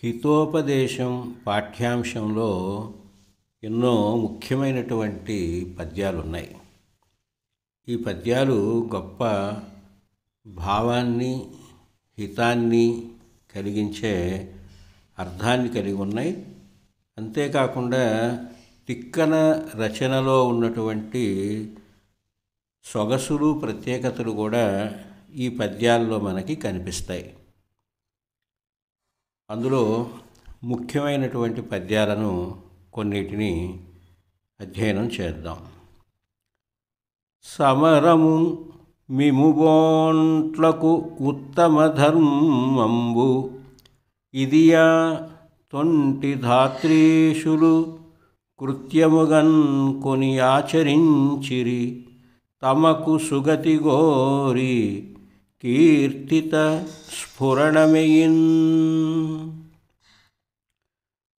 హితోపదేశం పాఠ్యాంశంలో ఎన్నో ముఖ్యమైనటువంటి పద్యాలు ఉన్నాయి. ఈ పద్యాలు గొప్ప భావాన్ని, హితాన్ని కలిగించే అర్థాన్ని కలిగి ఉన్నాయి. అంతేకాకుండా తిక్కన రచనలో ఉన్నటువంటి సొగసులు, ప్రత్యేకతలు కూడా ఈ పద్యాల్లో మనకి కనిపిస్తాయి. అందులో ముఖ్యమైనటువంటి పద్యాలను కొన్నిటిని అధ్యయనం చేద్దాం. సమరము మిముబోంట్లకు ఉత్తమ ధర్మంబు, ఇదియా తొంటి ధాత్రీషులు కృత్యముగన్ కొని ఆచరించిరి, తమకు సుగతి గోరి కీర్తిత స్ఫురణమయిన్.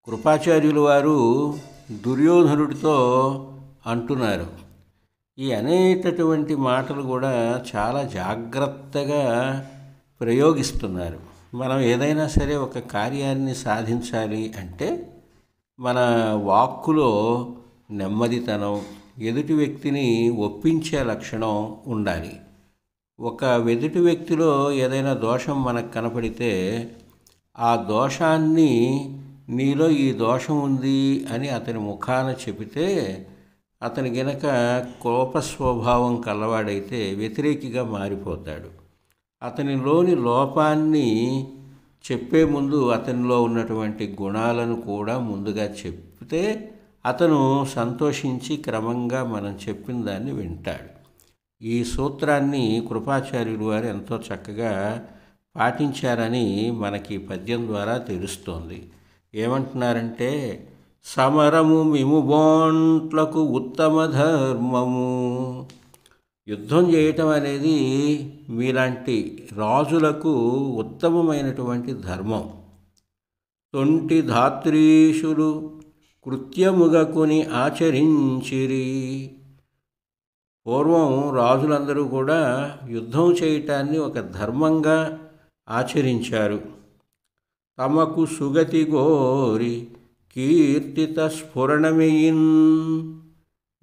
కృపాచార్యులు వారు దుర్యోధనుడితో అంటున్నారు. ఈ అనేటటువంటి మాటలు కూడా చాలా జాగ్రత్తగా ప్రయోగిస్తున్నారు. మనం ఏదైనా సరే ఒక కార్యాన్ని సాధించాలి అంటే మన వాక్కులో నెమ్మదితనం, ఎదుటి వ్యక్తిని ఒప్పించే లక్షణం ఉండాలి. ఒక ఎదుటి వ్యక్తిలో ఏదైనా దోషం మనకు కనపడితే ఆ దోషాన్ని నీలో ఈ దోషం ఉంది అని అతని ముఖాన చెబితే అతని గనక కోప స్వభావం కలవాడైతే వ్యతిరేకిగా మారిపోతాడు. అతనిలోని లోపాన్ని చెప్పే ముందు అతనిలో ఉన్నటువంటి గుణాలను కూడా ముందుగా చెప్తే అతను సంతోషించి క్రమంగా మనం చెప్పిన దాన్ని వింటాడు. ఈ సూత్రాన్ని కృపాచార్యులు వారు ఎంతో చక్కగా పాటించారని మనకి పద్యం ద్వారా తెలుస్తోంది. ఏమంటున్నారంటే, సమరము మిముబోంట్లకు ఉత్తమ ధర్మము. యుద్ధం చేయటం అనేది మీలాంటి రాజులకు ఉత్తమమైనటువంటి ధర్మం. తొంటి ధాత్రీషులు కృత్యముగకుని ఆచరించిరి. పూర్వం రాజులందరూ కూడా యుద్ధం చేయటాన్ని ఒక ధర్మంగా ఆచరించారు. తమకు సుగతి గోరి కీర్తిత స్ఫురణమయిన్.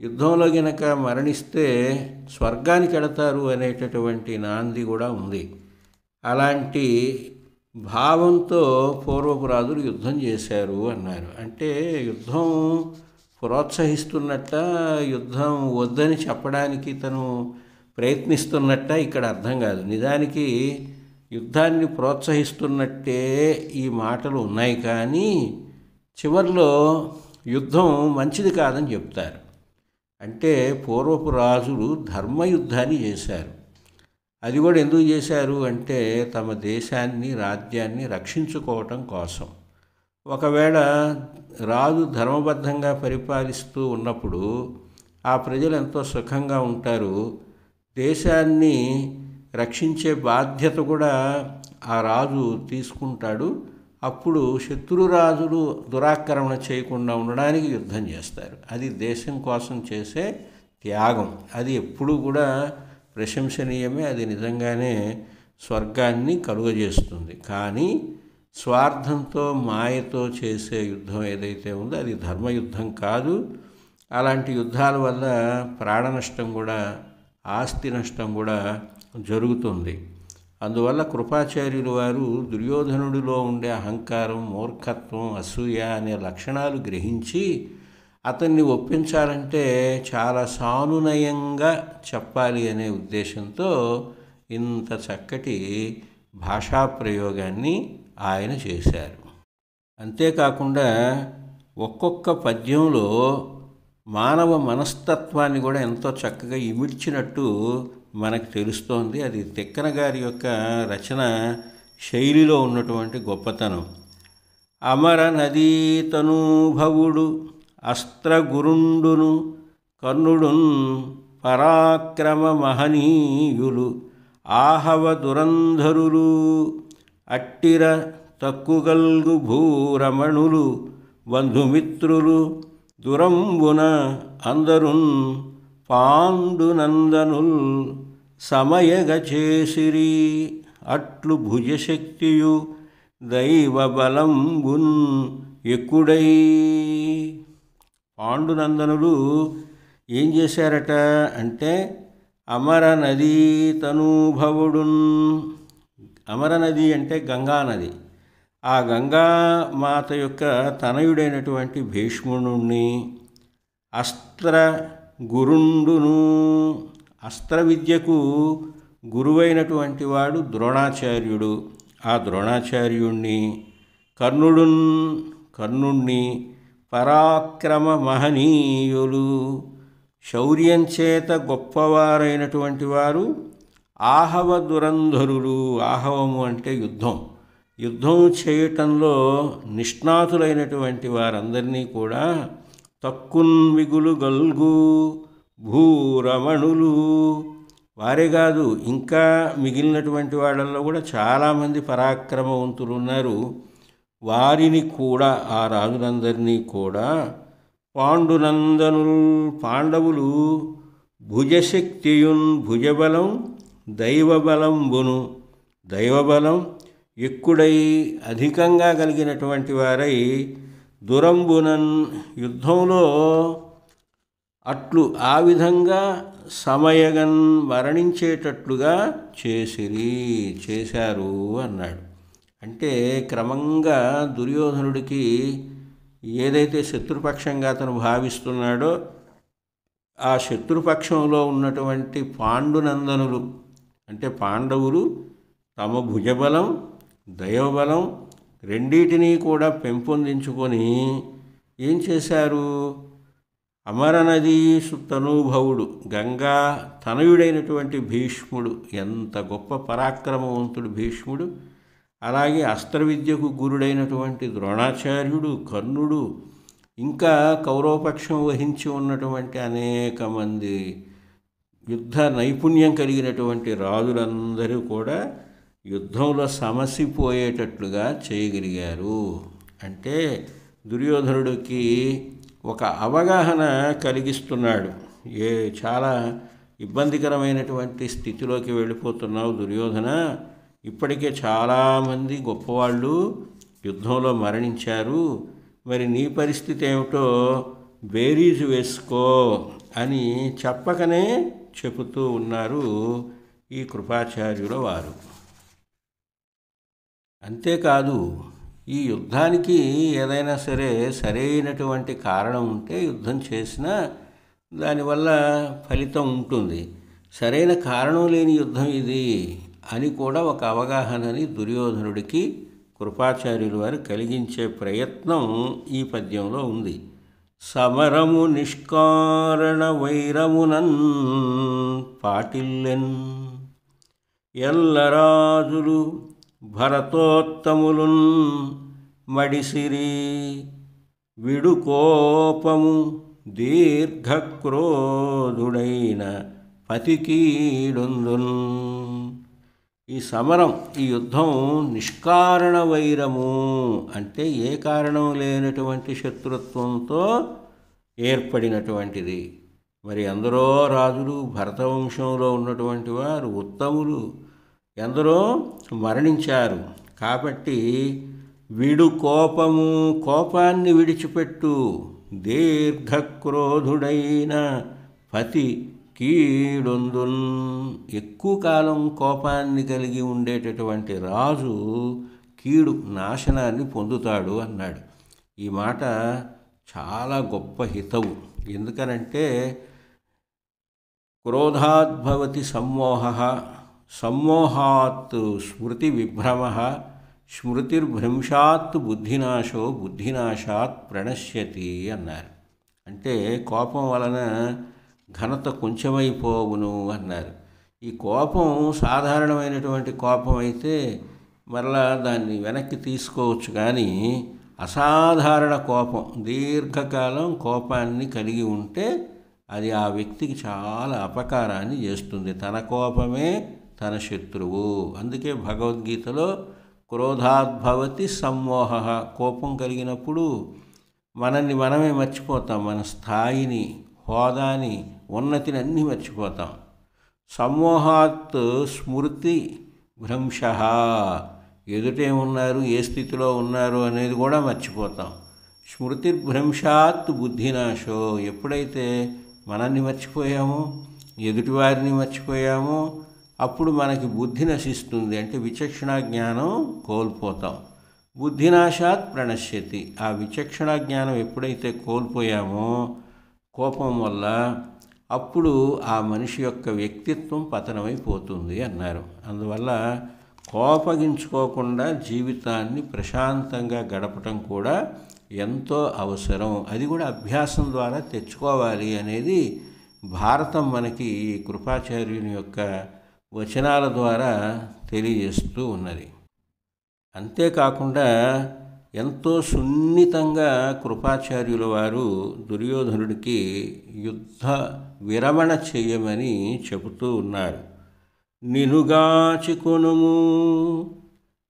యుద్ధంలో గనక మరణిస్తే స్వర్గానికి వెళతారు అనేటటువంటి నాంది కూడా ఉంది. అలాంటి భావంతో పూర్వపు రాజులు యుద్ధం చేశారు అన్నారు. అంటే యుద్ధం ప్రోత్సహిస్తున్నట్ట, యుద్ధం వద్దని చెప్పడానికి తను ప్రయత్నిస్తున్నట్ట ఇక్కడ అర్థం కాదు. నిజానికి యుద్ధాన్ని ప్రోత్సహిస్తున్నట్టే ఈ మాటలు ఉన్నాయి, కానీ చివరిలో యుద్ధం మంచిది కాదని చెప్తారు. అంటే పూర్వపు రాజులు ధర్మయుద్ధాన్ని చేశారు. అది కూడా ఎందుకు చేశారు అంటే తమ దేశాన్ని, రాజ్యాన్ని రక్షించుకోవటం కోసం. ఒకవేళ రాజు ధర్మబద్ధంగా పరిపాలిస్తూ ఉన్నప్పుడు ఆ ప్రజలు ఎంతో సుఖంగా ఉంటారు. దేశాన్ని రక్షించే బాధ్యత కూడా ఆ రాజు తీసుకుంటాడు. అప్పుడు శత్రురాజులు దురాక్రమణ చేయకుండా ఉండడానికి యుద్ధం చేస్తారు. అది దేశం కోసం చేసే త్యాగం. అది ఎప్పుడూ కూడా ప్రశంసనీయమే. అది నిజంగానే స్వర్గాన్ని కలుగజేస్తుంది. కానీ స్వార్థంతో, మాయతో చేసే యుద్ధం ఏదైతే ఉందో అది ధర్మయుద్ధం కాదు. అలాంటి యుద్ధాల వల్ల ప్రాణ నష్టం కూడా, ఆస్తి నష్టం కూడా జరుగుతుంది. అందువల్ల కృపాచార్యులు వారు దుర్యోధనుడిలో ఉండే అహంకారం, మూర్ఖత్వం, అసూయ అనే లక్షణాలు గ్రహించి అతన్ని ఒప్పించాలంటే చాలా సానునయంగా చెప్పాలి అనే ఉద్దేశంతో ఇంత చక్కటి భాషా ప్రయోగాన్ని ఆయన చేశారు. అంతేకాకుండా ఒక్కొక్క పద్యంలో మానవ మనస్తత్వాన్ని కూడా ఎంతో చక్కగా ఇమిడ్చినట్టు మనకు తెలుస్తోంది. అది తిక్కన గారి యొక్క రచన శైలిలో ఉన్నటువంటి గొప్పతనం. అమర నదీతనూభవుడు అస్త్రగురుండును కర్ణుడున్ పరాక్రమ మహనీయులు ఆహవ దురంధరులు అట్టిర తక్కుగల్గు భూరమణులు బంధుమిత్రులు దురంబున అందరున్ పాండునందనుల్ సమయగ చేసిరి. అట్లు భుజశక్తియు దైవబలంబున్ ఎక్కుడై. పాండునందనులు ఏం చేశారట అంటే అమర నదీ తనూభవుడున్. అమరనది అంటే గంగానది. ఆ గంగామాత యొక్క తనయుడైనటువంటి భీష్ముని అస్త్ర గురుండును. అస్త్ర విద్యకు గురువైనటువంటి వాడు ద్రోణాచార్యుడు. ఆ ద్రోణాచార్యుణ్ణి కర్ణుణ్ణి పరాక్రమ మహనీయులు, శౌర్యం చేత గొప్పవారైనటువంటి వారు ఆహవ దురంధరులు. ఆహవము అంటే యుద్ధం చేయటంలో నిష్ణాతులైనటువంటి వారందరినీ కూడా తక్కున్ మిగులు గల్గు భూరమణులు. వారే కాదు, ఇంకా మిగిలినటువంటి వాళ్ళల్లో కూడా చాలామంది పరాక్రమవంతులు ఉన్నారు. వారిని కూడా, ఆ రాజులందరినీ కూడా పాండవులు భుజశక్తియున్ భుజబలం దైవబలంబును. దైవబలం ఎక్కుడై అధికంగా కలిగినటువంటి వారై దురంబునన్ యుద్ధంలో అట్లు ఆ విధంగా సమయగన్ మరణించేటట్లుగా చేశారు అన్నాడు. అంటే క్రమంగా దుర్యోధనుడికి ఏదైతే శత్రుపక్షంగా అతను భావిస్తున్నాడో ఆ శత్రుపక్షంలో ఉన్నటువంటి పాండునందనులు అంటే పాండవులు తమ భుజబలం దైవబలం రెండింటినీ కూడా పెంపొందించుకొని ఏం చేశారు? అమరనదీ తనూభవుడు గంగా తనయుడైనటువంటి భీష్ముడు, ఎంత గొప్ప పరాక్రమవంతుడు భీష్ముడు, అలాగే అస్త్రవిద్యకు గురుడైనటువంటి ద్రోణాచార్యుడు, కర్ణుడు, ఇంకా కౌరవపక్షం వహించి ఉన్నటువంటి అనేక మంది యుద్ధ నైపుణ్యం కలిగినటువంటి రాజులందరూ కూడా యుద్ధంలో సమసిపోయేటట్లుగా చేయగలిగారు. అంటే దుర్యోధనుడికి ఒక అవగాహన కలిగిస్తున్నాడు. చాలా ఇబ్బందికరమైనటువంటి స్థితిలోకి వెళ్ళిపోతున్నావు దుర్యోధన, ఇప్పటికే చాలామంది గొప్పవాళ్ళు యుద్ధంలో మరణించారు, మరి నీ పరిస్థితి ఏమిటో బేరీజు వేసుకో అని చెప్పకనే చెబుతూ ఉన్నారు ఈ కృపాచార్యుల వారు. అంతేకాదు, ఈ యుద్ధానికి ఏదైనా సరైనటువంటి కారణం ఉంటే యుద్ధం చేసినా దానివల్ల ఫలితం ఉంటుంది. సరైన కారణం లేని యుద్ధం ఇది అని కూడా ఒక అవగాహనని దుర్యోధనుడికి కృపాచార్యుల వారు కలిగించే ప్రయత్నం ఈ పద్యంలో ఉంది. సమరము నిష్కారణ వైరమునన్ పాటిల్లెన్ ఎల్లరాజులు భరతోత్తములున్ మడిసిరి విడుకోపము దీర్ఘక్రోధుడైన పతికీడుందున్. ఈ సమరం, ఈ యుద్ధం నిష్కారణ వైరము అంటే ఏ కారణం లేనటువంటి శత్రుత్వంతో ఏర్పడినటువంటిది. మరి ఎందరో రాజులు భరతవంశంలో ఉన్నటువంటి వారు ఉత్తములు ఎందరో మరణించారు. కాబట్టి కోపాన్ని విడిచిపెట్టు, దీర్ఘక్రోధుడైన పతి కీడొందున్. ఎక్కువ కాలం కోపాన్ని కలిగి ఉండేటటువంటి రాజు కీడు నాశనాన్ని పొందుతాడు అన్నాడు. ఈ మాట చాలా గొప్ప హితవు. ఎందుకనంటే క్రోధాద్భవతి సమ్మోహాత్ స్మృతి విభ్రమ స్మృతిర్భ్రంశాత్ బుద్ధినాశాత్ ప్రణశ్యతి అన్నారు. అంటే కోపం వలన ఘనత కొంచెమైపోవును అన్నారు. ఈ కోపం సాధారణమైనటువంటి కోపం అయితే మరలా దాన్ని వెనక్కి తీసుకోవచ్చు, కానీ అసాధారణ కోపం, దీర్ఘకాలం కోపాన్ని కలిగి ఉంటే అది ఆ వ్యక్తికి చాలా అపకారాన్ని చేస్తుంది. తన కోపమే తన శత్రువు. అందుకే భగవద్గీతలో క్రోధాద్భవతి సమ్మోహ, కోపం కలిగినప్పుడు మనల్ని మనమే మర్చిపోతాం, మన స్థాయిని, హోదాని, ఉన్నతిని అన్నీ మర్చిపోతాం. సమ్మోహాత్ స్మృతి భ్రంశ, ఎదుటేమున్నారు, ఏ స్థితిలో ఉన్నారు అనేది కూడా మర్చిపోతాం. స్మృతిర్భ్రంశాత్ బుద్ధినాశో. ఎప్పుడైతే మనల్ని మర్చిపోయామో, ఎదుటివారిని మర్చిపోయామో అప్పుడు మనకి బుద్ధి నశిస్తుంది, అంటే విచక్షణా జ్ఞానం కోల్పోతాం. బుద్ధినాశాత్ ప్రణశ్యతి. ఆ విచక్షణా జ్ఞానం ఎప్పుడైతే కోల్పోయామో కోపం వల్ల, అప్పుడు ఆ మనిషి యొక్క వ్యక్తిత్వం పతనమైపోతుంది అన్నారు. అందువల్ల కోపగించుకోకుండా జీవితాన్ని ప్రశాంతంగా గడపటం కూడా ఎంతో అవసరం. అది కూడా అభ్యాసం ద్వారా తెచ్చుకోవాలి అనేది భారతం మనకి కృపాచార్యుని యొక్క వచనాల ద్వారా తెలియజేస్తూ ఉన్నది. అంతేకాకుండా ఎంతో సున్నితంగా కృపాచార్యుల వారు దుర్యోధనుడికి యుద్ధ విరమణ చేయమని చెబుతూ ఉన్నారు. నినుగాచికొనుము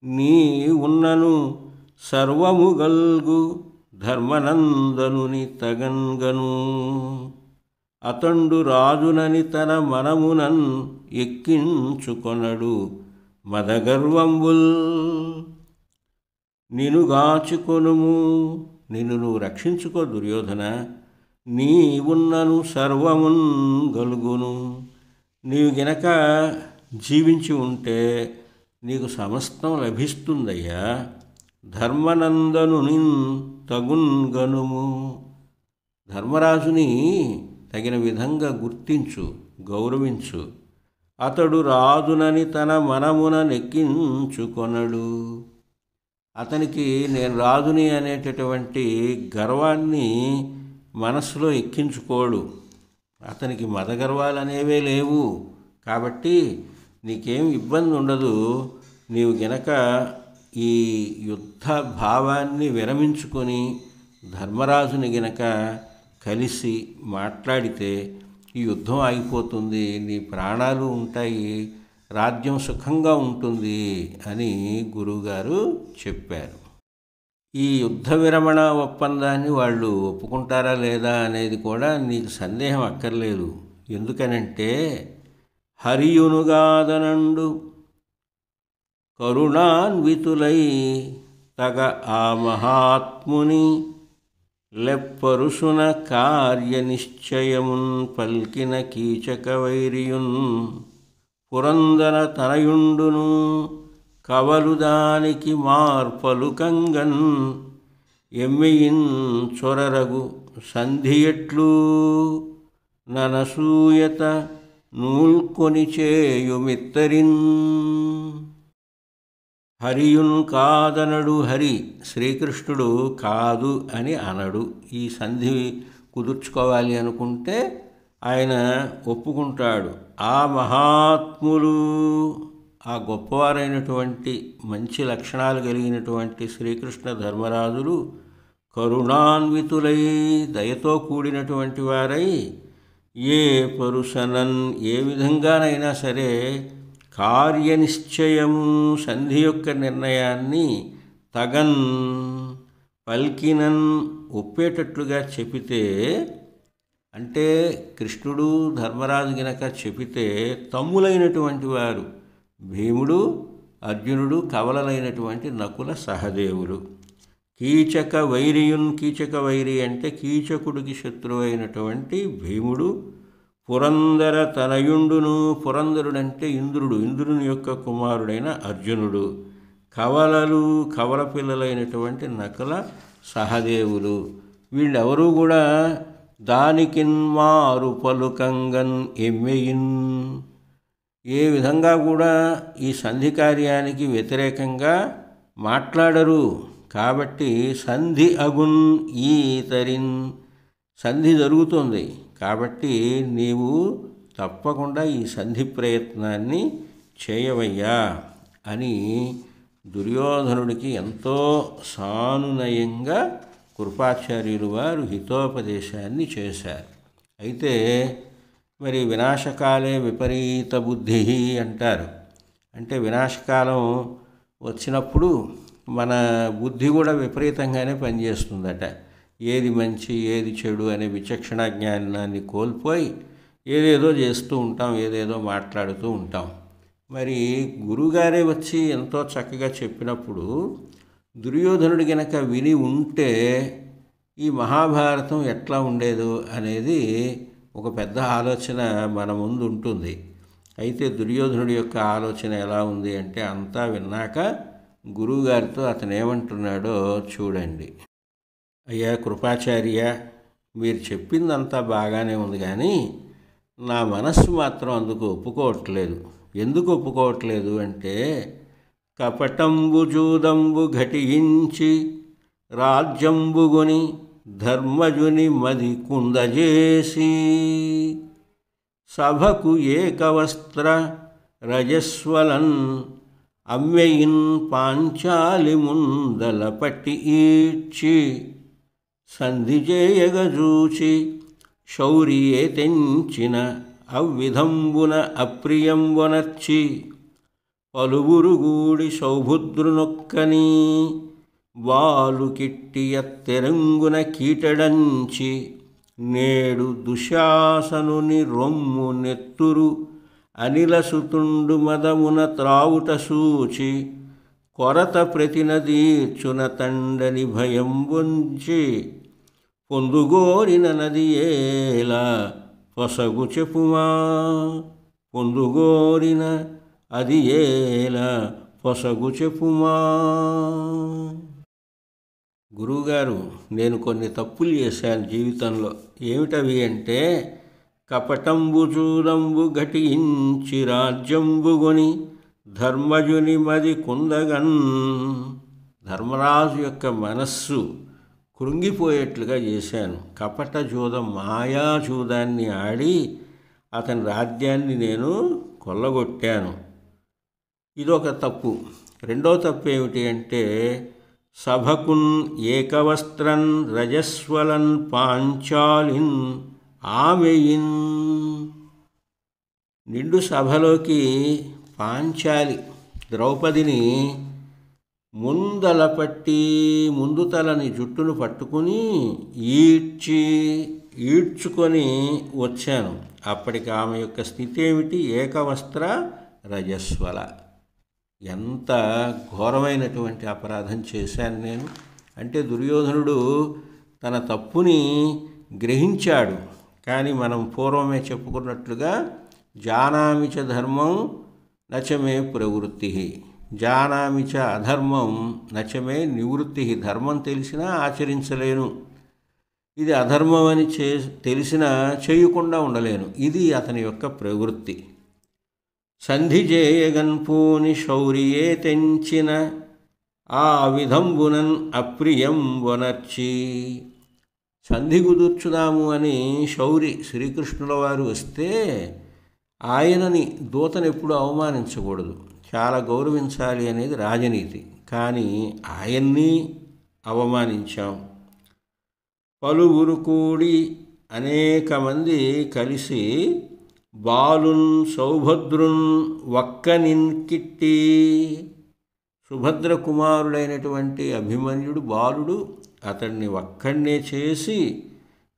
నీ ఉన్నను సర్వము గల్గు ధర్మనందనుని తగన్గను అతండు రాజునని తన మనమునన్ ఎక్కించుకొనడు మదగర్వంబుల్. నినుగాచుకొనుము, నిన్ను నువ్వు రక్షించుకో దుర్యోధన. నీ ఉన్నను సర్వమున్ గలుగును. నీవు గనక జీవించి ఉంటే నీకు సమస్తం లభిస్తుందయ్యా. ధర్మనందను నిన్ తగున్గనుము. ధర్మరాజుని తగిన విధంగా గుర్తించు, గౌరవించు. అతడు రాజునని తన మనమున నెక్కించుకొనడు. అతనికి నేను రాజుని అనేటటువంటి గర్వాన్ని మనసులో ఎక్కించుకోడు. అతనికి మదగర్వాలు అనేవే లేవు. కాబట్టి నీకేం ఇబ్బంది ఉండదు. నీవు గనక ఈ యుద్ధ భావాన్ని విరమించుకొని ధర్మరాజుని గనక కలిసి మాట్లాడితే ఈ యుద్ధం ఆగిపోతుంది, నీ ప్రాణాలు ఉంటాయి, రాజ్యం సుఖంగా ఉంటుంది అని గురువుగారు చెప్పారు. ఈ యుద్ధ విరమణ ఒప్పందాన్ని వాళ్ళు ఒప్పుకుంటారా లేదా అనేది కూడా నీకు సందేహం అక్కర్లేదు. ఎందుకనంటే హరియునుగాదనండు కరుణాన్వితులై తగ ఆ మహాత్ముని లెప్పరుసున కార్యనిశ్చయమున్ పల్కిన కీచక వైరియున్ పురందర తనయుండును కవలు దానికి మార్పలుకంగన్ ఎమ్మియిన్ చొరరగు సంధియట్లు ననసూయత నూల్కొని చేయుమిత్తరిన్. హరియున్ కాదనడు. హరి శ్రీకృష్ణుడు కాదు అని అనడు. ఈ సంధి కుదుర్చుకోవాలి అనుకుంటే ఆయన ఒప్పుకుంటాడు. ఆ మహాత్ములు, ఆ గొప్పవారైనటువంటి మంచి లక్షణాలు కలిగినటువంటి శ్రీకృష్ణ ధర్మరాజులు కరుణాన్వితులై దయతో కూడినటువంటి వారై ఏ పరుసనన్ ఏ విధంగానైనా సరే కార్యనిశ్చయము సంధి యొక్క నిర్ణయాన్ని తగన్ పల్కినన్ ఒప్పేటట్లుగా చెబితే, అంటే కృష్ణుడు ధర్మరాజు గనక చెబితే తమ్ములైనటువంటి వారు భీముడు, అర్జునుడు, కవలలైనటువంటి నకుల సహదేవులు. కీచక వైరియున్, కీచక వైరి అంటే కీచకుడికి శత్రువైనటువంటి భీముడు, పురందర తనయుండును, పురందరుడంటే ఇంద్రుడు, ఇంద్రుని యొక్క కుమారుడైన అర్జునుడు, కవలలు, కవల పిల్లలైనటువంటి నకుల సహదేవులు. వీళ్ళెవరూ కూడా దానికిన్ మారు పలుకంగన్ ఎమ్మెయిన్, ఏ విధంగా కూడా ఈ సంధి కార్యానికి వ్యతిరేకంగా మాట్లాడరు. కాబట్టి సంధి అగున్ ఈతరిన్, సంధి జరుగుతుంది కాబట్టి నీవు తప్పకుండా ఈ సంధి ప్రయత్నాన్ని చేయవయ్యా అని దుర్యోధనుడికి ఎంతో సానునయంగా కృపాచార్యులు వారు హితోపదేశాన్ని చేశారు. అయితే మరి వినాశకాలే విపరీత బుద్ధి అంటారు. అంటే వినాశకాలం వచ్చినప్పుడు మన బుద్ధి కూడా విపరీతంగానే పనిచేస్తుందట. ఏది మంచి ఏది చెడు అనే విచక్షణ జ్ఞానాన్ని కోల్పోయి ఏదేదో చేస్తూ ఉంటాం, ఏదేదో మాట్లాడుతూ ఉంటాం. మరి గురుగారే వచ్చి ఎంతో చక్కగా చెప్పినప్పుడు దుర్యోధనుడు గనక విని ఉంటే ఈ మహాభారతం ఎట్లా ఉండేదో అనేది ఒక పెద్ద ఆలోచన మన ముందు ఉంటుంది. అయితే దుర్యోధనుడి యొక్క ఆలోచన ఎలా ఉంది అంటే, అంతా విన్నాక గురువుగారితో అతను ఏమంటున్నాడో చూడండి. అయ్యా కృపాచార్య, మీరు చెప్పిందంతా బాగానే ఉంది, కానీ నా మనస్సు మాత్రం అందుకు ఒప్పుకోవట్లేదు. ఎందుకు ఒప్పుకోవట్లేదు అంటే, కపటంబు జూదంబు ఘటించి రాజ్యంబుగొని ధర్మజుని మది కుందజేసి సభకు ఏకవస్త్ర రజస్వలన్ అమ్మెయిన్ పాంచాలి ముందల పట్టి ఈడ్చి సంధిజేయగజూచి శౌర్యే తెంచిన అవ్విధంబున అప్రియంబొనర్చి పలువురుగుడి సౌభద్రునొక్కని వాలు కిట్టియ తెరంగున కీటడంచి నేడు దుశాసనుని రొమ్ము నెత్తురు అనిలసుతుండు మదమున త్రావుట సూచి కొరత ప్రతినదీర్చున తండని భయం వంచి పొందుగోరిన నది ఏలా పొసగు చెప్పుమా, పొందుగోరిన అది ఏలా పొసగు చెప్పుమా. గురువుగారు, నేను కొన్ని తప్పులు చేశాను జీవితంలో. ఏమిటవి అంటే, కపటంబు చూదంబు ఘటించి రాజ్యంబుగొని ధర్మజుని మది కుందగన్. ధర్మరాజు యొక్క మనస్సు కృంగిపోయేట్లుగా చేశాను. కపట జూదం, మాయా జూదాన్ని ఆడి అతని రాజ్యాన్ని నేను కొల్లగొట్టాను. ఇదొక తప్పు. రెండో తప్పు ఏమిటి అంటే, సభకున్ ఏకవస్త్రన్ రజస్వలన్ పాంచాలిన్ ఆమెయిన్. నిండు సభలోకి పాంచాలి ద్రౌపదిని ముందల పట్టి ముందు తలని జుట్టును పట్టుకుని ఈడ్చుకొని వచ్చాను. అప్పటికి ఆమె యొక్క స్థితి ఏమిటి? ఏకవస్త్ర రజస్వల. ఎంత ఘోరమైనటువంటి అపరాధం చేశాను నేను అంటే, దుర్యోధనుడు తన తప్పుని గ్రహించాడు. కానీ మనం పూర్వమే చెప్పుకున్నట్లుగా జానామిచ ధర్మం నచమే ప్రవృత్తి, జానామిచ అధర్మం నచమే నివృత్తి. ధర్మం తెలిసినా ఆచరించలేను, ఇది అధర్మం అని తెలిసినా చేయకుండా ఉండలేను. ఇది అతని యొక్క ప్రవృత్తి. సంధిజేయగన్పూని శౌర్యే తెంచిన ఆ విధంబునన్ అప్రియం వనర్చి. సంధి కుదుర్చుదాము అని శౌరి శ్రీకృష్ణుల వారు వస్తే ఆయనని దూతను ఎప్పుడు అవమానించకూడదు, చాలా గౌరవించాలి అనేది రాజనీతి. కానీ ఆయన్ని అవమానించాం. పలువురు కూడి అనేక మంది కలిసి బాలున్ సౌభద్రున్ వక్కనిన్ కిట్టి. సుభద్ర కుమారుడైనటువంటి అభిమన్యుడు బాలుడు, అతన్ని ఒక్కడినే చేసి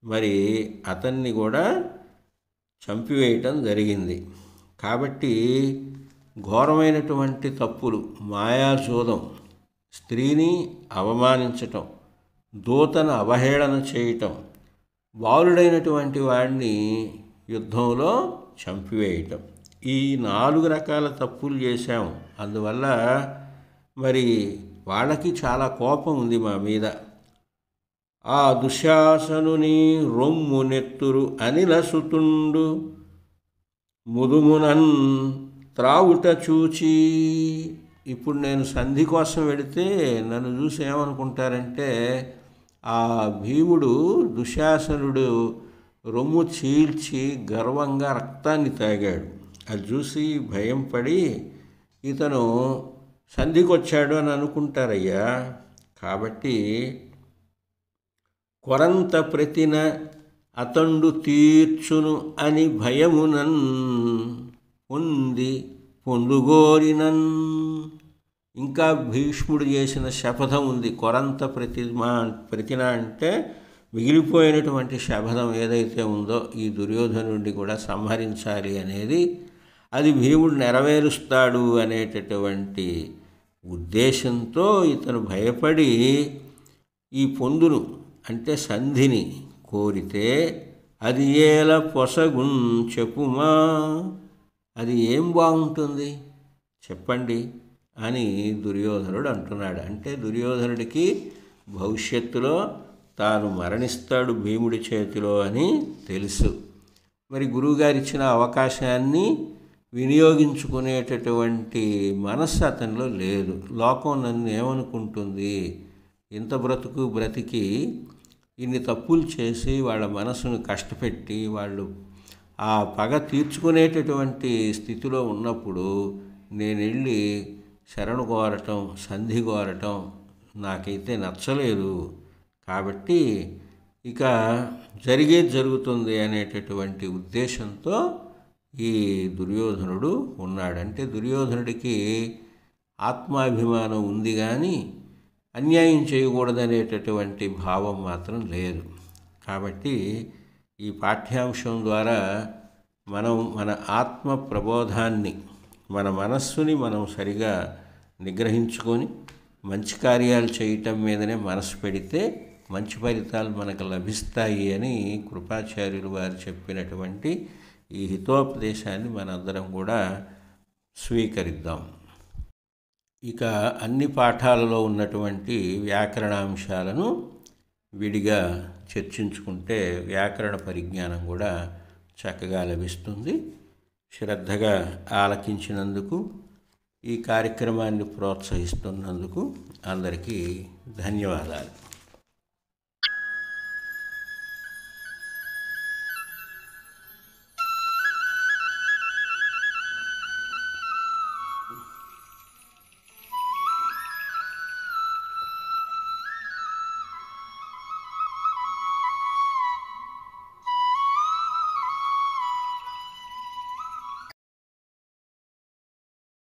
మరి అతన్ని కూడా చంపివేయటం జరిగింది. కాబట్టి ఘోరమైనటువంటి తప్పులు, మాయాజూదం, స్త్రీని అవమానించటం, దూతను అవహేళన చేయటం, బాలుడైనటువంటి వాడిని యుద్ధంలో చంపివేయటం, ఈ 4 రకాల తప్పులు చేశాం. అందువల్ల మరి వాళ్ళకి చాలా కోపం ఉంది మా మీద. ఆ దుశ్శాసనుని రొమ్ము నెత్తురు అనిలసుతుండు ముదుమునన్ త్రావుట చూచి. ఇప్పుడు నేను సంధి కోసం వెళితే నన్ను చూసి ఏమనుకుంటారంటే, ఆ భీముడు దుశ్శాసనుడు రొమ్ము చీల్చి గర్వంగా రక్తాన్ని తాగాడు. అది చూసి భయం పడి ఇతను సంధికొచ్చాడు అని అనుకుంటారయ్యా. కాబట్టి కొరంత ప్రతిన అతండు తీర్చును అని భయమునన్ పొందుగోరినన్. ఇంకా భీష్ముడు చేసిన శపథం ఉంది. కొరంత ప్రతిన అంటే మిగిలిపోయినటువంటి శపథం ఏదైతే ఉందో, ఈ దుర్యోధనుడిని కూడా సంహరించాలి అనేది. అది భీముడు నెరవేరుస్తాడు అనేటటువంటి ఉద్దేశంతో ఇతను భయపడి ఈ పొందును అంటే సంధిని కోరితే అది ఏల పొసగున్ చెప్పుమా, అది ఏం బాగుంటుంది చెప్పండి అని దుర్యోధనుడు అంటున్నాడు. అంటే దుర్యోధనుడికి భవిష్యత్తులో తాను మరణిస్తాడు భీముడి చేతిలో అని తెలుసు. మరి గురువుగారు ఇచ్చిన అవకాశాన్ని వినియోగించుకునేటటువంటి మనస్సు అతనిలో లేదు. లోకం నన్ను ఏమనుకుంటుంది, ఇంత బ్రతికి ఇన్ని తప్పులు చేసి వాళ్ళ మనసును కష్టపెట్టి వాళ్ళు ఆ పగ తీర్చుకునేటటువంటి స్థితిలో ఉన్నప్పుడు నేను వెళ్ళి శరణు కోరటం, సంధి కోరటం నాకైతే నచ్చలేదు. కాబట్టి ఇక జరిగేది జరుగుతుంది అనేటటువంటి ఉద్దేశంతో ఈ దుర్యోధనుడు ఉన్నాడు. అంటే దుర్యోధనుడికి ఆత్మాభిమానం ఉంది కానీ అన్యాయం చేయకూడదనేటటువంటి భావం మాత్రం లేదు. కాబట్టి ఈ పాఠ్యాంశం ద్వారా మనం మన ఆత్మ ప్రబోధాన్ని, మన మనస్సుని మనం సరిగా నిగ్రహించుకొని మంచి కార్యాలు చేయటం మీదనే మనసు పెడితే మంచి ఫలితాలు మనకు లభిస్తాయి అని కృపాచార్యులు వారు చెప్పినటువంటి ఈ హితోపదేశాన్ని మనందరం కూడా స్వీకరిద్దాం. ఇక అన్ని పాఠాలలో ఉన్నటువంటి వ్యాకరణాంశాలను విడిగా చర్చించుకుంటే వ్యాకరణ పరిజ్ఞానం కూడా చక్కగా లభిస్తుంది. శ్రద్ధగా ఆలకించినందుకు, ఈ కార్యక్రమాన్ని ప్రోత్సహిస్తున్నందుకు అందరికీ ధన్యవాదాలు.